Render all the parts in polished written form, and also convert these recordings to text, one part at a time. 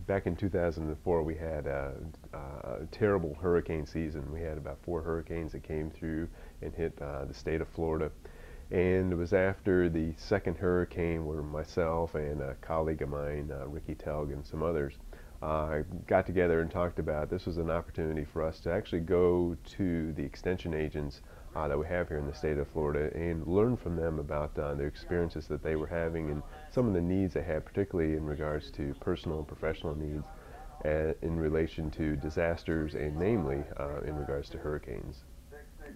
back in 2004, we had a terrible hurricane season. We had about 4 hurricanes that came through and hit the state of Florida. And it was after the second hurricane where myself and a colleague of mine, Ricky Telg, and some others got together and talked about this was an opportunity for us to actually go to the extension agents that we have here in the state of Florida and learn from them about the experiences that they were having and some of the needs they had, particularly in regards to personal and professional needs in relation to disasters and namely in regards to hurricanes.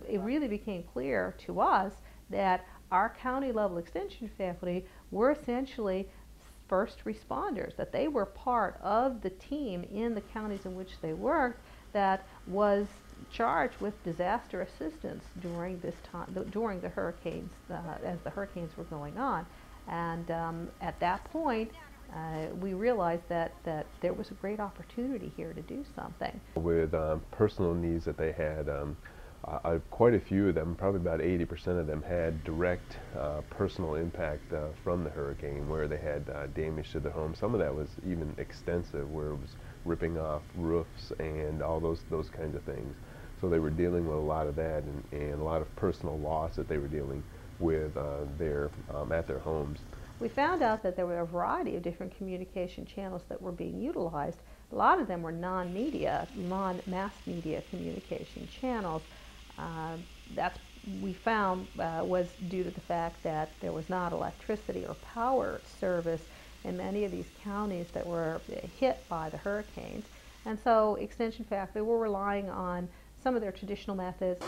It really became clear to us that our county level extension faculty were essentially first responders, that they were part of the team in the counties in which they worked that was charged with disaster assistance during this time, during the hurricanes, as the hurricanes were going on. And at that point, we realized that there was a great opportunity here to do something. With personal needs that they had, quite a few of them, probably about 80% of them, had direct personal impact from the hurricane, where they had damage to their home. Some of that was even extensive, where it was ripping off roofs and all those kinds of things. So they were dealing with a lot of that and a lot of personal loss that they were dealing with at their homes. We found out that there were a variety of different communication channels that were being utilized. A lot of them were non-media, non-mass media communication channels. That we found was due to the fact that there was not electricity or power service in many of these counties that were hit by the hurricanes. And so extension faculty were relying on some of their traditional methods.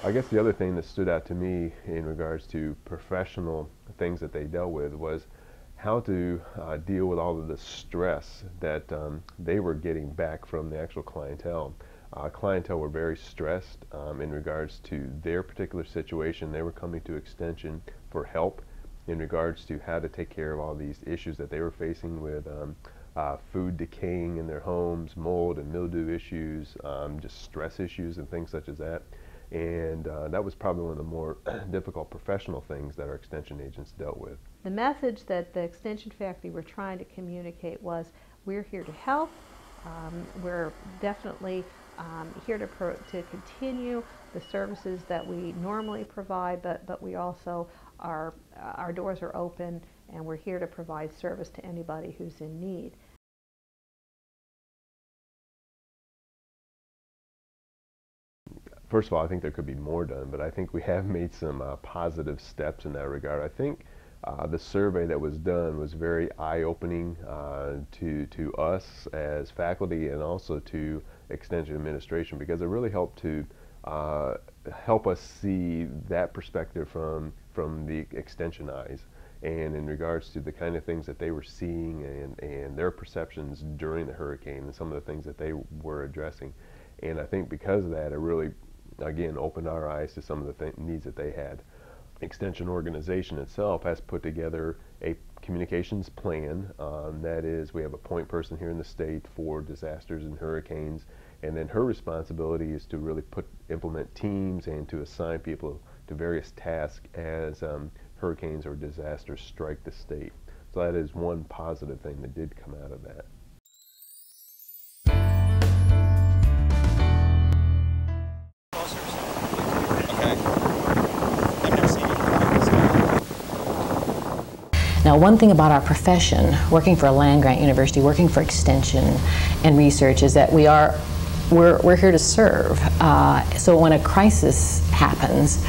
I guess the other thing that stood out to me in regards to professional things that they dealt with was how to deal with all of the stress that they were getting back from the actual clientele. Clientele were very stressed in regards to their particular situation. They were coming to extension for help in regards to how to take care of all these issues that they were facing with food decaying in their homes, mold and mildew issues, just stress issues and things such as that. And that was probably one of the more difficult professional things that our extension agents dealt with. The message that the extension faculty were trying to communicate was, we're here to help, we're definitely here to continue the services that we normally provide, but we also our doors are open and we're here to provide service to anybody who's in need. First of all, I think there could be more done, but I think we have made some positive steps in that regard. I think the survey that was done was very eye-opening to us as faculty and also to Extension administration, because it really helped to help us see that perspective from the Extension eyes, and in regards to the kind of things that they were seeing and their perceptions during the hurricane and some of the things that they were addressing. And I think because of that, it really, again, opened our eyes to some of the needs that they had. Extension organization itself has put together a communications plan. That is, we have a point person here in the state for disasters and hurricanes, and then her responsibility is to really implement teams and to assign people to various tasks as hurricanes or disasters strike the state. So that is one positive thing that did come out of that. Now, one thing about our profession, working for a land-grant university, working for extension and research, is that we're here to serve. So when a crisis happens,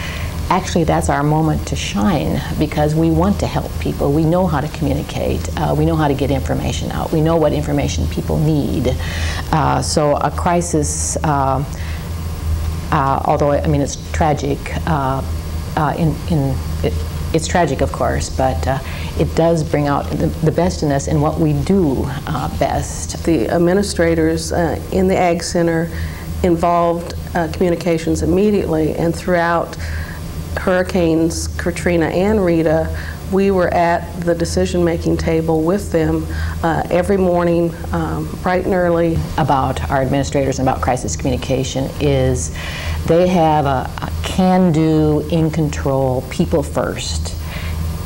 actually that's our moment to shine, because we want to help people. We know how to communicate. We know how to get information out. We know what information people need. So a crisis, although I mean it's tragic, it's tragic, of course, but it does bring out the best in us and what we do best. The administrators in the Ag Center involved communications immediately, and throughout Hurricanes Katrina and Rita, we were at the decision-making table with them every morning, bright and early. About our administrators and about crisis communication is they have a can-do, in control, people first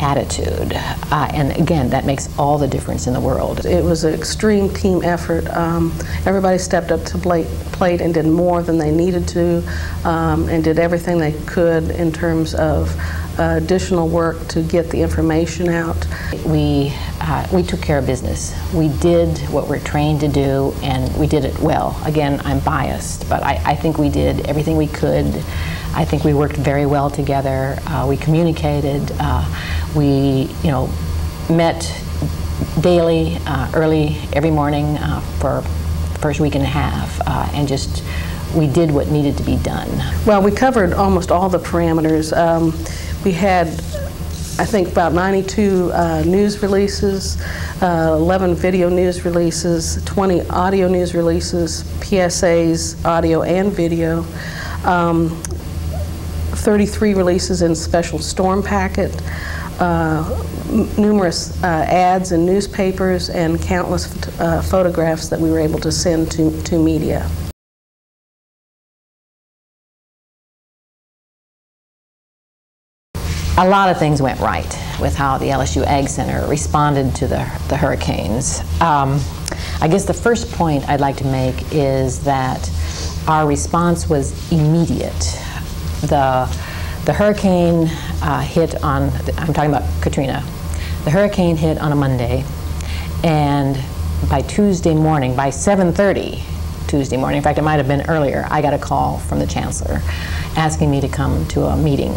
attitude. And again, that makes all the difference in the world. It was an extreme team effort. Everybody stepped up to plate and did more than they needed to, and did everything they could in terms of additional work to get the information out. We took care of business. We did what we're trained to do, and we did it well. Again, I'm biased, but I think we did everything we could. I think we worked very well together. We communicated. We, met daily, early every morning for the first week and a half, and just we did what needed to be done. Well, we covered almost all the parameters. We had, I think, about 92 news releases, 11 video news releases, 20 audio news releases, PSAs, audio and video, 33 releases in special storm packet, numerous ads in newspapers, and countless photographs that we were able to send to media. A lot of things went right with how the LSU Ag Center responded to the hurricanes. I guess the first point I'd like to make is that our response was immediate. The hurricane hit on, I'm talking about Katrina, the hurricane hit on a Monday, and by Tuesday morning, by 7:30 Tuesday morning, in fact it might have been earlier, I got a call from the chancellor asking me to come to a meeting.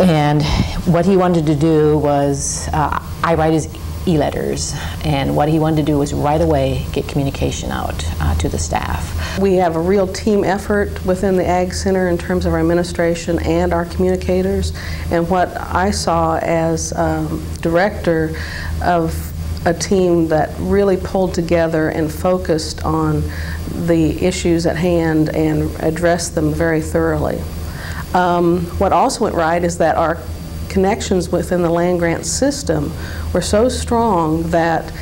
And what he wanted to do was, I write his e-letters, and what he wanted to do was right away get communication out to the staff. We have a real team effort within the Ag Center in terms of our administration and our communicators, and what I saw as director of a team that really pulled together and focused on the issues at hand and addressed them very thoroughly. What also went right is that our connections within the land grant system were so strong that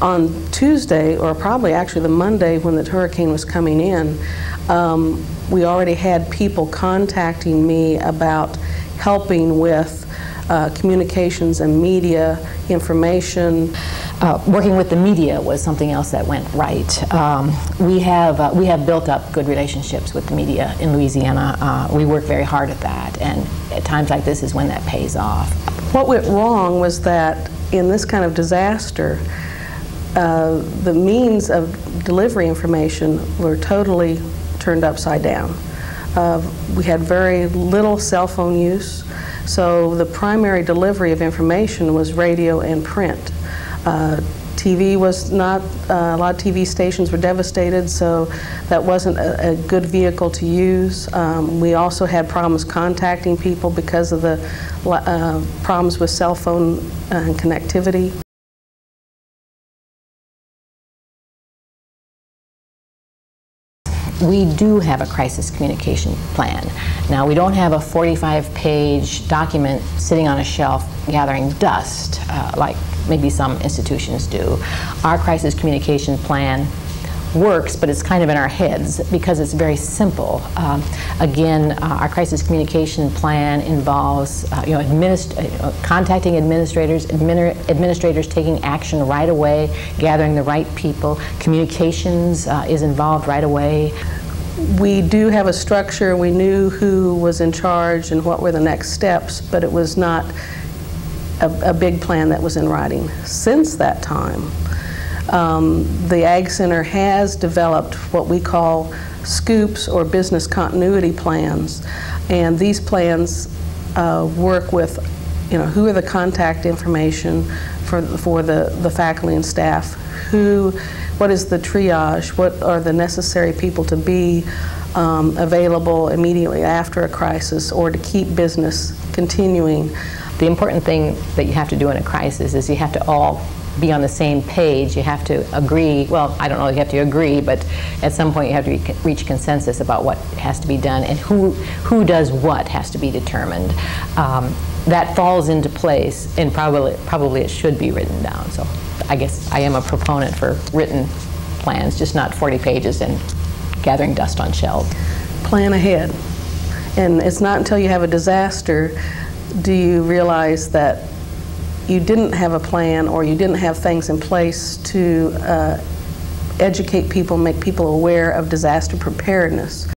on Tuesday, or probably actually the Monday when the hurricane was coming in, we already had people contacting me about helping with communications and media information. Working with the media was something else that went right. We have built up good relationships with the media in Louisiana. We work very hard at that, and at times like this is when that pays off. What went wrong was that in this kind of disaster, the means of delivery information were totally turned upside down. We had very little cell phone use, so the primary delivery of information was radio and print. TV was not, a lot of TV stations were devastated, so that wasn't a good vehicle to use. We also had problems contacting people because of the problems with cell phone and connectivity. We do have a crisis communication plan. Now, we don't have a 45-page document sitting on a shelf gathering dust like maybe some institutions do. Our crisis communication plan works, but it's kind of in our heads because it's very simple. Again, our crisis communication plan involves contacting administrators, administrators taking action right away, gathering the right people. Communications is involved right away. We do have a structure. We knew who was in charge and what were the next steps, but it was not a big plan that was in writing. Since that time, the Ag Center has developed what we call scoops or business continuity plans, and these plans work with, who are the contact information for the faculty and staff, what is the triage, what are the necessary people to be available immediately after a crisis or to keep business continuing. The important thing that you have to do in a crisis is you have to all be on the same page. You have to agree, well, I don't know if you have to agree, but at some point you have to reach consensus about what has to be done, and who does what has to be determined. That falls into place, and probably it should be written down. So I guess I am a proponent for written plans, just not 40 pages and gathering dust on shelves. plan ahead. And it's not until you have a disaster do you realize that you didn't have a plan or you didn't have things in place to educate people, make people aware of disaster preparedness.